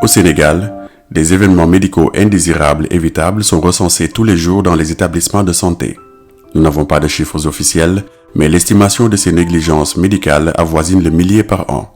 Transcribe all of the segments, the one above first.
Au Sénégal, des événements médicaux indésirables évitables sont recensés tous les jours dans les établissements de santé. Nous n'avons pas de chiffres officiels, mais l'estimation de ces négligences médicales avoisine le millier par an.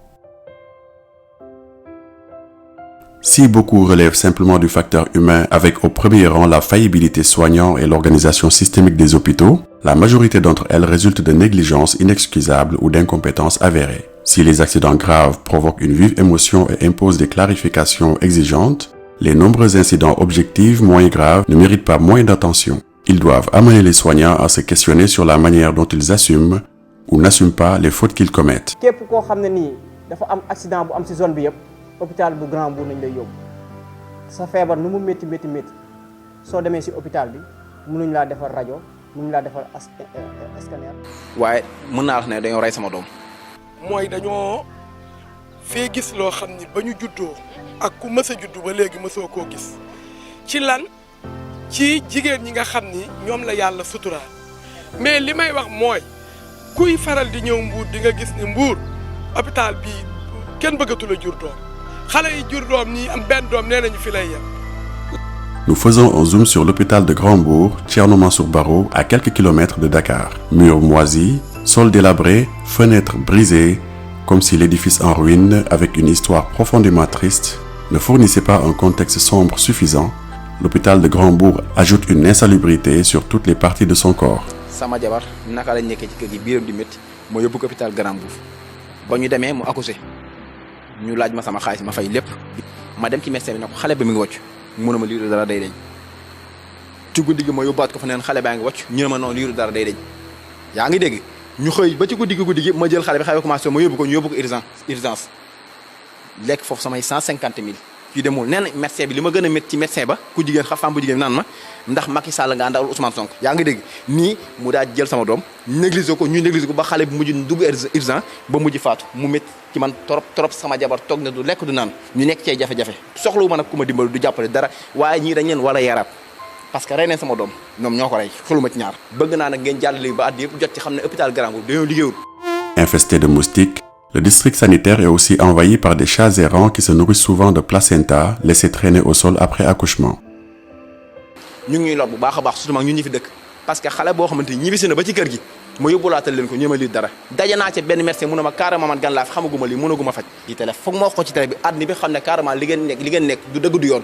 Si beaucoup relèvent simplement du facteur humain avec au premier rang la faillibilité soignante et l'organisation systémique des hôpitaux, la majorité d'entre elles résultent de négligences inexcusables ou d'incompétences avérées. Si les accidents graves provoquent une vive émotion et imposent des clarifications exigeantes, les nombreux incidents objectifs moins graves ne méritent pas moins d'attention. Ils doivent amener les soignants à se questionner sur la manière dont ils assument ou n'assument pas les fautes qu'ils commettent. képp koo xam ne nii dafa am accident bu am ci zone bi yëpp hôpital bu Grand Mbour nañ lay yóbbu sa feebar nu mu métti soo demee ci hôpital bi mënuñ laa defar rajo mënuñ laa defar scanner. waaye mën naa wax ne dañoo rey sama doom. mooy dañoo fee gis loo xam ni ba ñu juddoo ak ku mës a juddu ba léegi mësoo koo gis ci lan ci jigéen ñi nga xam ni ñoom la yàlla suturaal mais li may wax mooy kuy faral di ñëw Mbour di nga gis ni Mbour hôpital bii kenn bëggatul a jur doom xale yi jur doom nii am benn doom nee nañu fi lay yem. Nous faisons un zoom sur l'hôpital de Grand Mbour, Thierno Mansour Baro, à quelques kilomètres de Dakar. Murs moisis, sols délabrés, fenêtres brisées, comme si l'édifice en ruine, avec une histoire profondément triste, ne fournissait pas un contexte sombre suffisant. L'hôpital de Grand Mbour ajoute une insalubrité sur toutes les parties de son corps. sama jabar naka la nekkee ci kër gi biiram di métti moo yóbbu ko hôpital Grand Mbour ba ñu demee mu accouché ñu laaj ma sama xaalis ma fay lépp ma dem ci médecin bi ne ko xale bi mi ngi wàcc mu ne ma liiru dara day deñ ci guddi gi ma yóbbaat ko fa neen xale baa ngi wàcc ñu ne ma noonu liiru dara day deñ yaa ngi dégg ñu xëy ba ci guddi gi ma jël xale bi xale bi commencé ma yóbbu ko urgence lekk foofu samay 150 000 kii demul nee na médecin bi li ma gën a métti ci médecin ba ku jigéen femme bu jigéen bi naan ma ndax Macky Sall nga àndal Ousmane Sonko yaa ngi dégg nii mu daa jël sama doom négliger ko ñu négliger ko ba xale bi mujj dugg urgence ba mujj faatu mu métti ci man trop sama jabar toog na du lekk du naan ñu nekk cee jafe-jafe soxlawu ma nag ku ma dimbali du jàppale dara waaye ñii dañ leen war a yaraat parce que rey neen sama doom ñoom ñoo ko rey xuluma ci ñaar bëgg naa nag ngeen jàllale ba at yëpp jot ci xam ne hôpital Grand Mbour dañoo liggéeyul. Infesté de moustiques, le district sanitaire est aussi envahi par des chats errants qui se nourrissent souvent de placenta laissés traîner au sol après accouchement. ñu ngi ñuy lor bu baax a baax surtout ñun ñi fi dëkk parce que xale boo xamante ni ñibbisi na ba ci kër gi ma yóbbulaatal leen ko ñëma lii dara daje naa ci benn médecin mu ne ma carrément man gan laa fi xamaguma lii mënaguma faj ci télé foog ma wax ko ci télé bi àddina bi xam ne carrément li ngeen nekk du dëgg du yoon.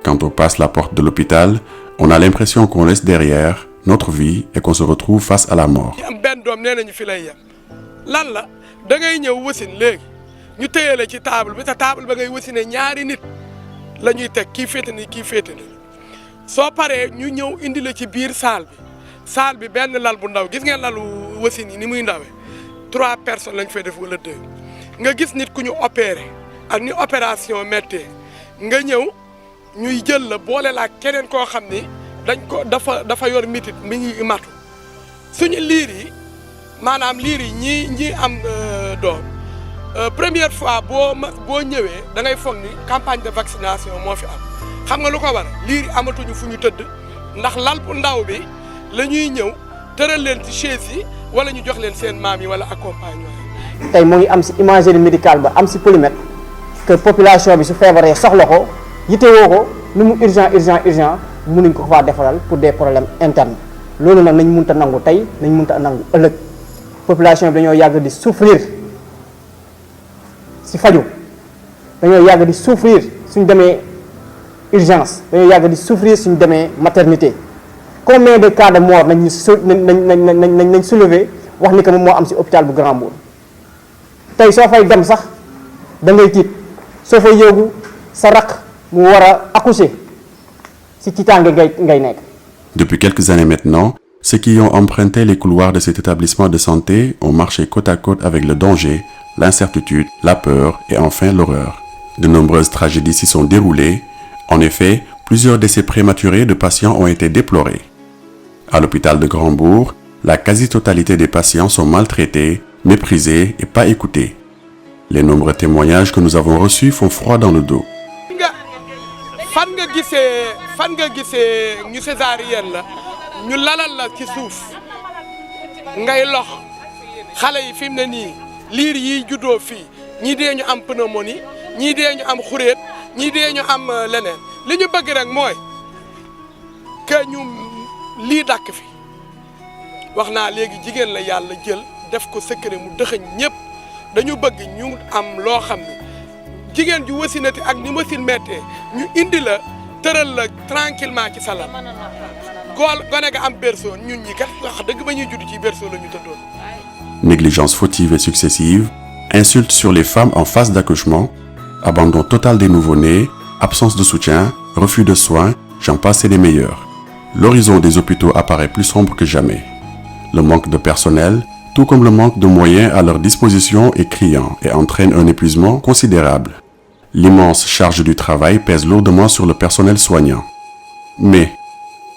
Quand on passe la porte de l'hôpital, on a l'impression qu'on laisse derrière notre vie et qu'on se retrouve face à la mort. am benn doom nee nañu fi lay yem lan la da ngay ñëw wasin léegi ñu téye la ci table bi te table ba ngay wasine ñaari nit la ñuy teg kii féete ni kii féete ni soo paree ñu ñëw indi la ci biir salle bi benn lal bu ndaw gis ngeen lalu wasin yi ni muy ndawee 3 personnes lañ fay def wala 2 nga gis nit ku ñu opéré ak ni opération méttee nga ñëw ñuy jël la boole la keneen koo xam ni dañ ko dafa yor mitit mi ngi matu suñu liir yi maanaam liir yi ñii am doom première fois boo ñëwee da ngay foog ni campagne de vaccination moo fi am xam nga lu ko war liir yi amatuñu fu ñu tëdd ndax lal bu ndaw bi la ñuy ñëw tëral leen ci chaise yi wala ñu jox leen seen maam yi wala accompagnement yi. tey moo ngi am ci imagerie médicale ba am ci polymètre que population bi su feebaree soxla ko yitewoo ko nu mu urgent mënuñ ko faa defaral pour des problèmes internes loolu nag nañ mënta nangu tey nañ mënta nangu ëllëg population bi dañoo yàgg di souffrir ci faju dañoo yàgg di souffrir suñ demee urgence dañoo yàgg di souffrir suñ demee maternité combien de cas de mort nañ soulever wax ni que moom moo am ci hôpital bu Grand Mbour tey soo fay dem sax da ngay tiit soo fay yóbbu sa rakk mu war a accoucher ci tiitaange ngay nekk. Depuis quelques années maintenant, ceux qui ont emprunté les couloirs de cet établissement de santé ont marché côte à côte avec le danger, l'incertitude, la peur et enfin l'horreur. De nombreuses tragédies s'y sont déroulées. En effet, plusieurs décès prématurés de patients ont été déplorés. À l'hôpital de Grand Mbour, la quasi-totalité des patients sont maltraités, méprisés et pas écoutés. Les nombreux témoignages que nous avons reçus font froid dans le dos. fan nga gisee ñu césarienne la ñu lalal la ci suuf ngay lox xale yi fi mu ne nii liir yi juddoo fii ñii dee ñu am pneumonie ñii dee ñu am xuréet ñii dee ñu am leneen li ñu bëgg rek mooy que ñu lii dàkk fi wax naa léegi jigéen la yàlla jël def ko secret mu dëxëñ ñëpp dañu bëgg ñu am loo xam ne jigéen ju wasinati ak ni wasin mettee ñu indi la tëral la tranquillement ci salal gone ga am berceau ñun ñi kat wax dëgg ba ñuy judd ci berceau la ñu tëddoon. Négligence fautive et successive, insultes sur les femmes en phase d'accouchement, abandon total des nouveau-nés, absence de soutien, refus de soins, j'en passe et des meilleurs. L'horizon des hôpitaux apparaît plus sombre que jamais. Le manque de personnel, tout comme le manque de moyens à leur disposition, est criant et entraîne un épuisement considérable. L'immense charge du travail pèse lourdement sur le personnel soignant. Mais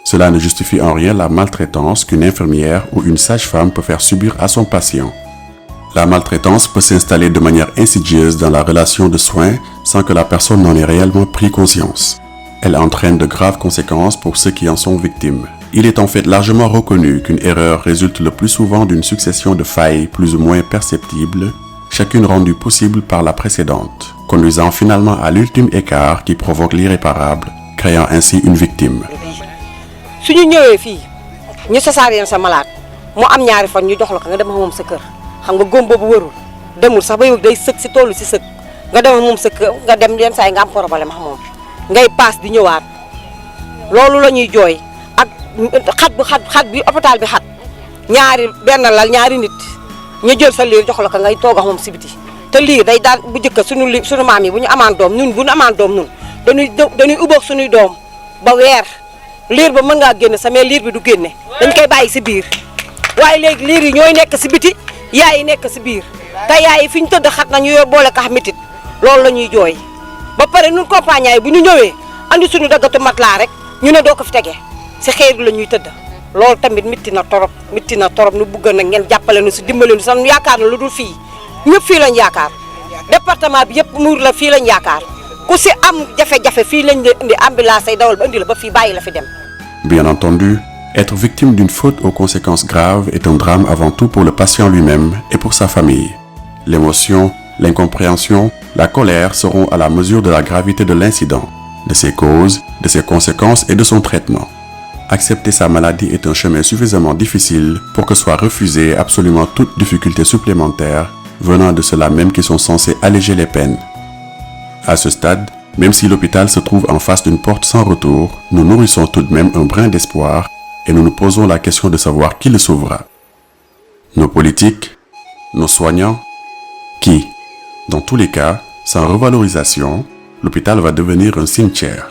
cela ne justifie en rien la maltraitance qu'une infirmière ou une sage-femme peut faire subir à son patient. La maltraitance peut s'installer de manière insidieuse dans la relation de soins sans que la personne n'en ait réellement pris conscience. Elle entraîne de graves conséquences pour ceux qui en sont victimes. Il est en fait largement reconnu qu'une erreur résulte le plus souvent d'une succession de failles plus ou moins perceptibles, chacune rendue possible par la précédente, conduisant finalement à l'ultime écart qui provoque l'irréparable, créant ainsi une victime. su ñu ñëwee fii ñu sasaareen sa malade mu am ñaari fan ñu jox la ko nga dem ak moom sa kër xam nga góom boobu wërul demul sax ba yow day sëg si tollu si sëg nga dem ak moom sa kër nga dem yenn saa yi nga am problème ak moom ngay paas di ñëwaat loolu la ñuy jooy ak xat bi hôpital bi xat ñaari benn lal ñaari nit ñu jël sa liir jox la ko ngay toog ak moom si biti te liir day daan bu njëkk suñu maam yi bu ñu amaan doom ñun bu ñu amaan doom ñun dañuy ubboog suñuy doom ba weer liir ba mën ngaa génne sa mais liir bi du génne dañ koy bàyyi si biir waaye léegi liir yi ñooy nekk si biti yaay yi nekk si biir te yaay yi fi ñu tëdd xat na ñu yor boole kax mitit loolu la ñuy jooy ba pare ñun compagnie yi bu ñu ñëwee andi suñu daggatu matelas rek ñu ne doo ko fi tege si xeer la ñuy tëdd loolu tamit mitti na torop nu bëgg na ngeen jàppale nu si dimbale nu sax nu yaakaar na lu dul fii ñëpp fii lañ yaakaar département bi yëpp muur la fii lañ yaakaar ku si am jafe-jafe fii lañ la indi ambulance ay dawal ba indi la ba fii bàyyi la fi dem. Bien entendu, être victime d'une faute aux conséquences graves est un drame avant tout pour le patient lui-même et pour sa famille. L'émotion, l'incompréhension, la colère seront à la mesure de la gravité de l'incident, de ses causes, de ses conséquences et de son traitement. Accepter sa maladie est un chemin suffisamment difficile pour que soit refusée absolument toute difficulté supplémentaire venant de ceux-là même qui sont censés alléger les peines. À ce stade, même si l'hôpital se trouve en face d'une porte sans retour, nous nourrissons tout de même un brin d'espoir et nous nous posons la question de savoir qui le sauvera. Nos politiques, nos soignants, qui? Dans tous les cas, sans revalorisation, l'hôpital va devenir un cimetière.